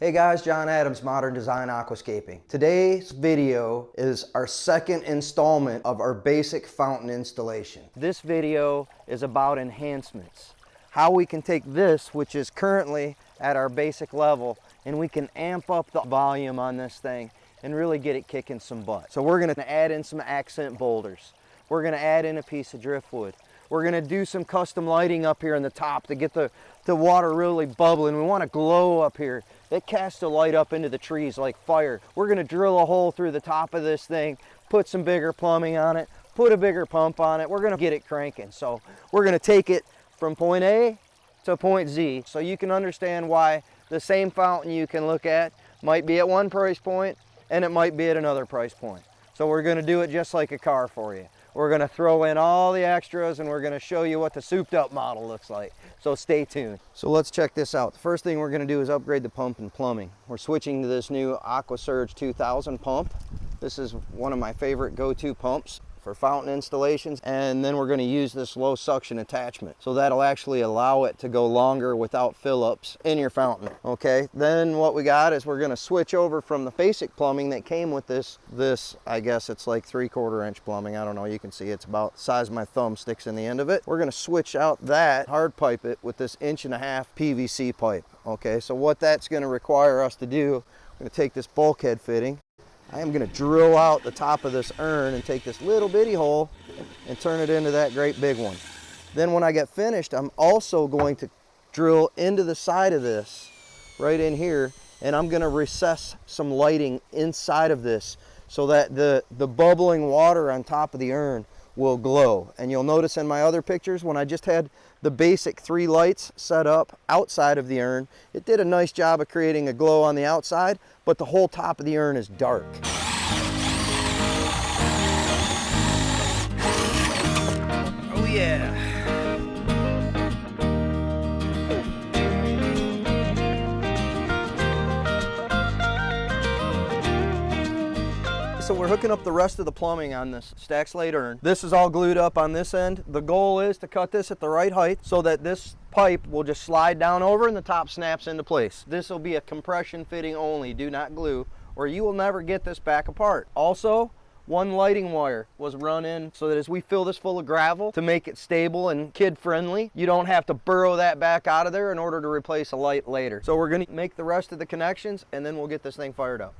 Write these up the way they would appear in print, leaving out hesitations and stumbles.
Hey guys, John Adams, Modern Design Aquascaping. Today's video is our second installment of our basic fountain installation. This video is about enhancements. How we can take this, which is currently at our basic level, and we can amp up the volume on this thing and really get it kicking some butt. So we're gonna add in some accent boulders. We're gonna add in a piece of driftwood. We're gonna do some custom lighting up here in the top to get the water really bubbling. We want to glow up here. It casts the light up into the trees like fire. We're gonna drill a hole through the top of this thing, put some bigger plumbing on it, put a bigger pump on it. We're gonna get it cranking. So we're gonna take it from point A to point Z, so you can understand why the same fountain you can look at might be at one price point and it might be at another price point. So we're gonna do it just like a car for you. We're gonna throw in all the extras and we're gonna show you what the souped up model looks like. So stay tuned. So let's check this out. The first thing we're gonna do is upgrade the pump and plumbing. We're switching to this new AquaSurge 2000 pump. This is one of my favorite go-to pumps for fountain installations, and then we're going to use this low suction attachment, so that'll actually allow it to go longer without fill-ups in your fountain. Okay, then what we got is we're going to switch over from the basic plumbing that came with this I guess it's like 3/4 inch plumbing. I don't know, you can see it's about the size of my thumb sticks in the end of it. We're going to switch out that, hard pipe it with this 1.5" PVC pipe. Okay, so what that's going to require us to do, I'm going to take this bulkhead fitting. I am going to drill out the top of this urn and take this little bitty hole and turn it into that great big one. Then when I get finished, I'm also going to drill into the side of this, right in here, and I'm going to recess some lighting inside of this so that the bubbling water on top of the urn will glow. And you'll notice in my other pictures, when I just had the basic 3 lights set up outside of the urn, it did a nice job of creating a glow on the outside, but the whole top of the urn is dark. Oh yeah. So we're hooking up the rest of the plumbing on this Stacked Slate urn. This is all glued up on this end. The goal is to cut this at the right height so that this pipe will just slide down over and the top snaps into place. This will be a compression fitting only, do not glue, or you will never get this back apart. Also, one lighting wire was run in so that as we fill this full of gravel to make it stable and kid friendly, you don't have to burrow that back out of there in order to replace a light later. So we're gonna make the rest of the connections and then we'll get this thing fired up.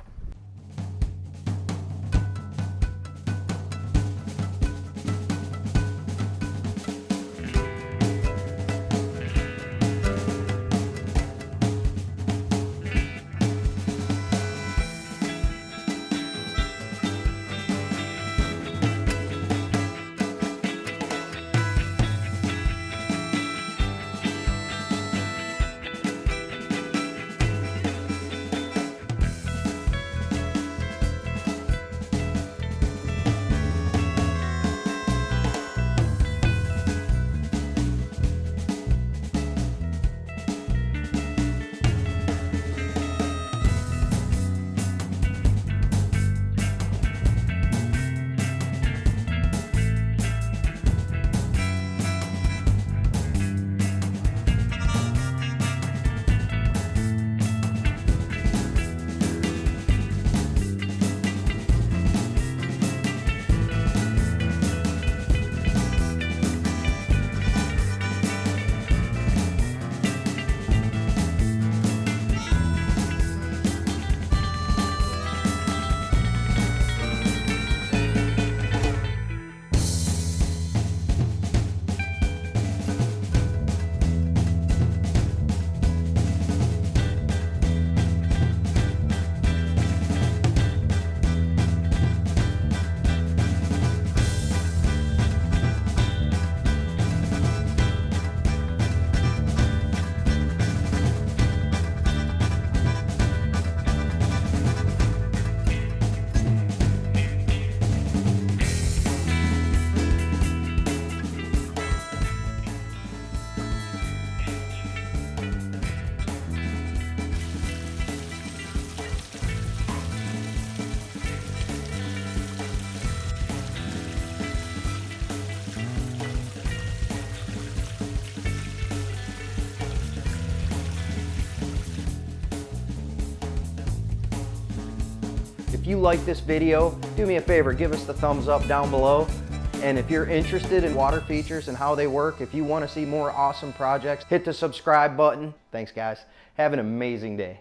If you like this video, do me a favor, give us the thumbs up down below. And if you're interested in water features and how they work, if you want to see more awesome projects, hit the subscribe button. Thanks guys. Have an amazing day.